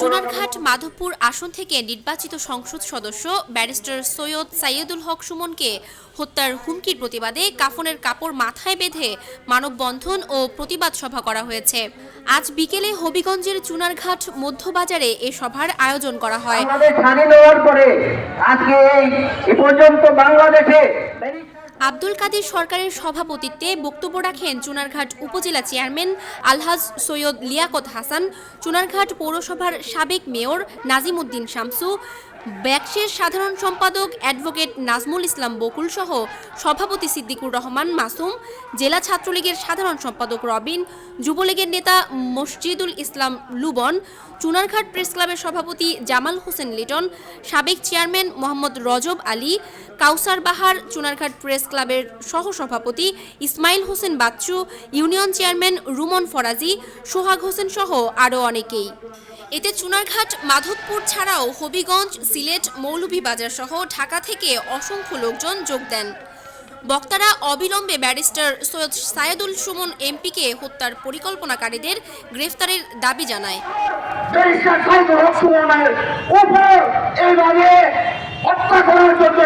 চুনারঘাট মাধবপুর আসন থেকে নির্বাচিত সংসদ সদস্য ব্যারিস্টার সৈয়দ সাইয়েদুল হক সুমনকে হত্যার হুমকির প্রতিবাদে কাফনের কাপড় মাথায় বেঁধে মানববন্ধন ও প্রতিবাদ সভা করা হয়েছে। আজ বিকেলে হবিগঞ্জের চুনারঘাট মধ্যবাজারে এ সভার আয়োজন করা হয়। আব্দুল কাদের সরকারের সভাপতিত্বে বক্তব্য রাখেন চুনারঘাট উপজেলা চেয়ারম্যান আলহাজ সৈয়দ লিয়াকত হাসান, চুনারঘাট পৌরসভার সাবেক মেয়র নাজিম উদ্দিন শামসু, ব্যাকসের সাধারণ সম্পাদক অ্যাডভোকেট নাজমুল ইসলাম বকুল সহ সভাপতি সিদ্দিকুর রহমান মাসুম, জেলা ছাত্রলীগের সাধারণ সম্পাদক রবিন, যুবলীগের নেতা মসজিদুল ইসলাম লুবন, চুনারঘাট প্রেস ক্লাবের সভাপতি জামাল হোসেন লিটন, সাবেক চেয়ারম্যান মোহাম্মদ রজব আলী, কাউসার বাহার, চুনারঘাট প্রেস ক্লাবের সহ সভাপতি ইসমাইল হোসেন বাচ্চু, ইউনিয়ন চেয়ারম্যান রুমন ফরাজি, সোহাগ হোসেন সহ আরও অনেকেই। এতে চুনারঘাট মাধবপুর ছাড়াও হবিগঞ্জ, সিলেট, মৌলভীবাজার সহ ঢাকা থেকে অসংখ্য লোকজন যোগ দেন। বক্তারা অবিলম্বে ব্যারিস্টার সৈয়দ সাইয়েদুল সুমন এমপিকে হত্যার পরিকল্পনাকারীদের গ্রেফতারের দাবি জানায়। হত্যা করার জন্য